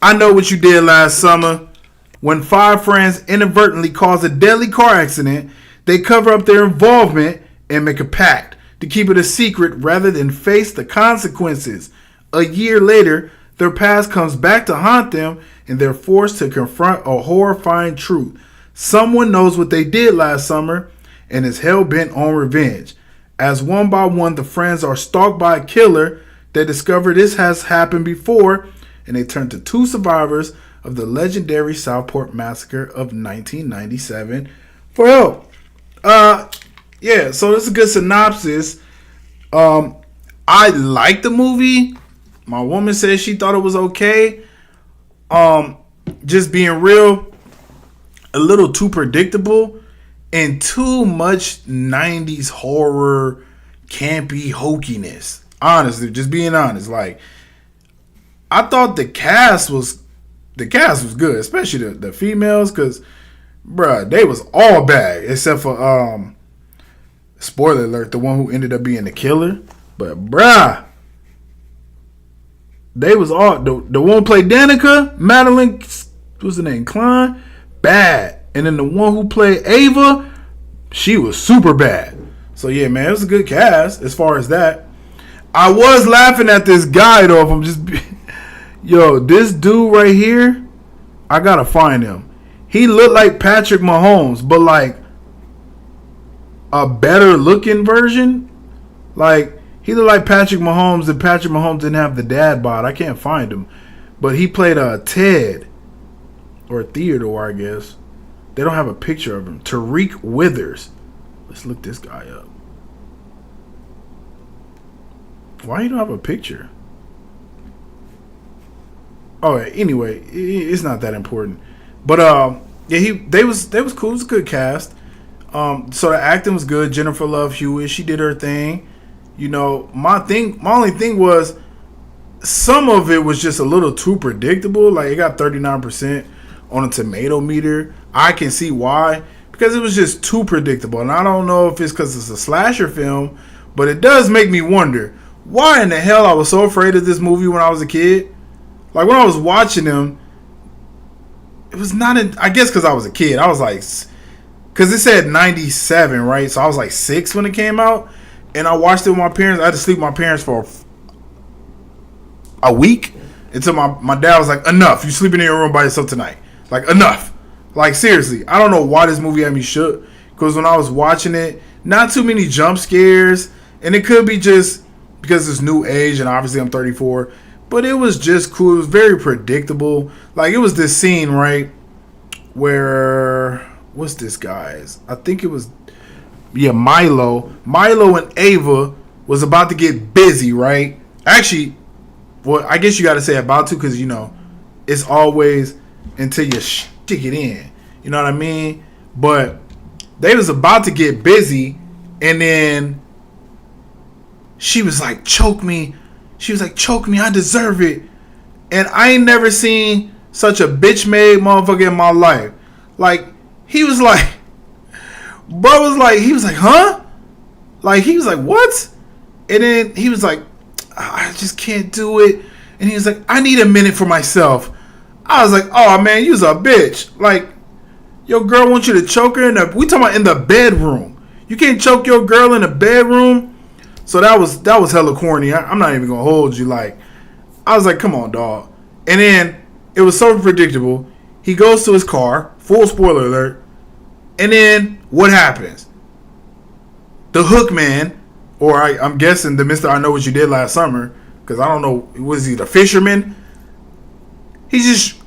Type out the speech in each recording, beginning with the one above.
I Know What You Did Last Summer. When five friends inadvertently cause a deadly car accident, they cover up their involvement and make a pact to keep it a secret rather than face the consequences. A year later, their past comes back to haunt them and they're forced to confront a horrifying truth. Someone knows what they did last summer and is hell bent on revenge. As one by one the friends are stalked by a killer, they discover this has happened before and they turn to two survivors of the legendary Southport Massacre of 1997 for help. Yeah, so this is a good synopsis. I like the movie. My woman said she thought it was okay. Just being real, a little too predictable and too much 90s horror campy hokiness. Honestly, just being honest, like I thought the cast was good, especially the females, because bruh, they was all bad except for spoiler alert, the one who ended up being the killer. But bruh, they was all the one who played Danica, Madeline, what's the name, Klein, bad, and then the one who played Ava, she was super bad. So yeah, man, it was a good cast as far as that. I was laughing at this guy though. If I'm just yo, this dude right here, I gotta find him. He looked like Patrick Mahomes, but like a better looking version. Like he looked like Patrick Mahomes, and Patrick Mahomes didn't have the dad bod. I can't find him, but he played a Ted or Theodore, I guess. They don't have a picture of him. Tariq Withers. Let's look this guy up. Why you don't have a picture? Oh, anyway, it's not that important. But yeah, they was cool. It was a good cast. So the acting was good. Jennifer Love Hewitt, she did her thing. You know, my only thing was some of it was just a little too predictable. Like it got 39% on a tomato meter. I can see why, because it was just too predictable. And I don't know if it's because it's a slasher film, but it does make me wonder why in the hell I was so afraid of this movie when I was a kid. Like when I was watching them, it was not. I guess because I was a kid, I was like, because it said 97, right? So I was like 6 when it came out, and I watched it with my parents. I had to sleep with my parents for a week until my dad was like, "Enough! You sleeping in your room by yourself tonight? Like enough! Like seriously." I don't know why this movie had me shook, because when I was watching it, not too many jump scares, and it could be just because it's new age, and obviously I'm 34. But it was just cool. It was very predictable. Like it was this scene, right, where what's this guy's? I think it was Milo. Milo and Ava was about to get busy, right? Actually, well, I guess you got to say about to, because you know it's always until you stick it in. You know what I mean? But they was about to get busy, and then she was like, "Choke me." She was like, "Choke me, I deserve it." And I ain't never seen such a bitch-made motherfucker in my life. Like, he was like, he was like, huh? Like, he was like, what? And then he was like, I just can't do it. And he was like, I need a minute for myself. I was like, oh man, you's a bitch. Like, your girl wants you to choke her we talking about in the bedroom. You can't choke your girl in the bedroom? So that was hella corny. I'm not even gonna hold you. Like, I was like, come on, dog. And then it was so predictable. He goes to his car, full spoiler alert. And then what happens? The hook man, or I'm guessing the Mr. I Know What You Did Last Summer, because I don't know, was he the fisherman? He just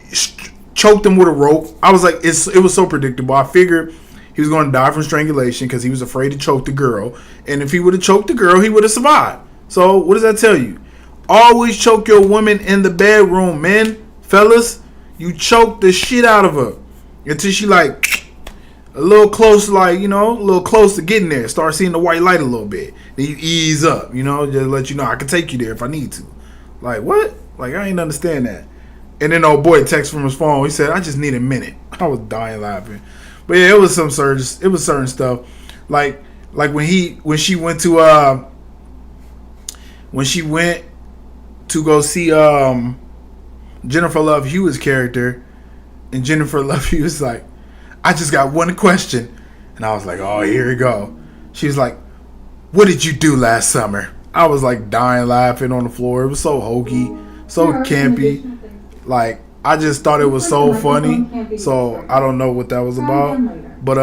choked him with a rope. I was like, it was so predictable. I figured he was going to die from strangulation because he was afraid to choke the girl. And if he would have choked the girl, he would have survived. So what does that tell you? Always choke your woman in the bedroom, men. Fellas, you choke the shit out of her until she like a little close, like, you know, a little close to getting there. Start seeing the white light a little bit. Then you ease up, you know, just let you know I can take you there if I need to. Like, what? Like, I ain't understand that. And then old boy texted from his phone. He said, I just need a minute. I was dying laughing. But yeah, it was certain stuff. Like when she went to go see Jennifer Love Hewitt's character, and Jennifer Love Hewitt was like, I just got one question. And I was like, oh, here we go. She was like, what did you do last summer? I was like dying laughing on the floor. It was so hokey, so campy. Like, I just thought it was so funny. So I don't know what that was about. But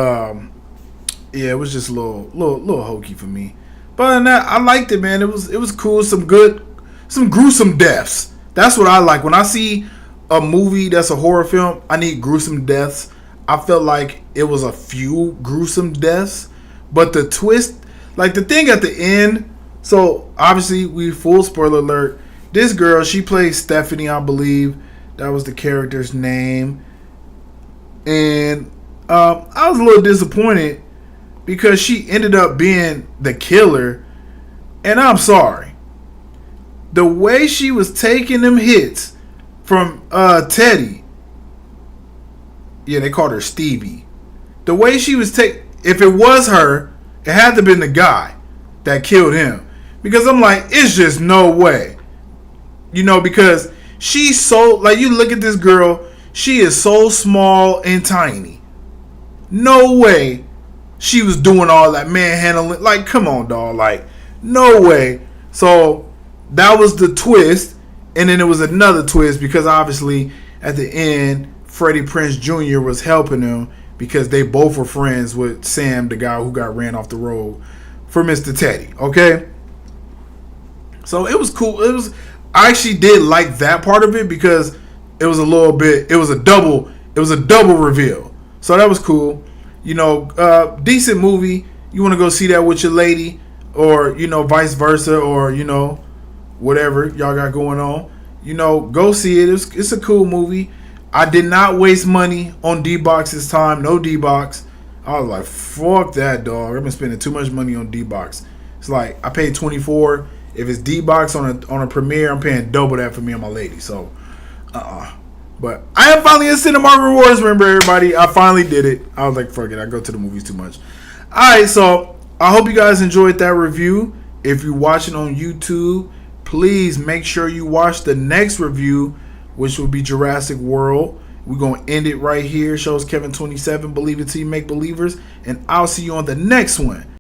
yeah, it was just a little hokey for me. But other than that, I liked it, man. It was cool. Some gruesome deaths. That's what I like. When I see a movie that's a horror film, I need gruesome deaths. I felt like it was a few gruesome deaths, but the twist, like the thing at the end. So obviously, we full spoiler alert. This girl, she plays Stephanie, I believe. That was the character's name, and I was a little disappointed because she ended up being the killer. And I'm sorry, the way she was taking them hits from Teddy. Yeah, they called her Stevie. The way she was if it was her, it had to have been the guy that killed him. Because I'm like, it's just no way. You know, because she's so, like, you look at this girl, she is so small and tiny. No way she was doing all that manhandling. Like, come on, dog. Like, no way. So, that was the twist. And then there was another twist because obviously at the end, Freddie Prinze Jr. was helping him because they both were friends with Sam, the guy who got ran off the road for Mr. Teddy. Okay? So it was cool. I actually did like that part of it because it was a double reveal. So that was cool. You know, decent movie. You want to go see that with your lady or, you know, vice versa or, you know, whatever y'all got going on. You know, go see it. It's a cool movie. I did not waste money on D-Box this time. No D-Box. I was like, fuck that, dog. I've been spending too much money on D-Box. It's like I paid $24. If it's D-Box on a premiere, I'm paying double that for me and my lady. So, But I am finally in Cinemark Rewards. Remember, everybody, I finally did it. I was like, fuck it. I go to the movies too much. All right, so I hope you guys enjoyed that review. If you're watching on YouTube, please make sure you watch the next review, which will be Jurassic World. We're going to end it right here. Shows Kevin 27. Believe it till you make believers. And I'll see you on the next one.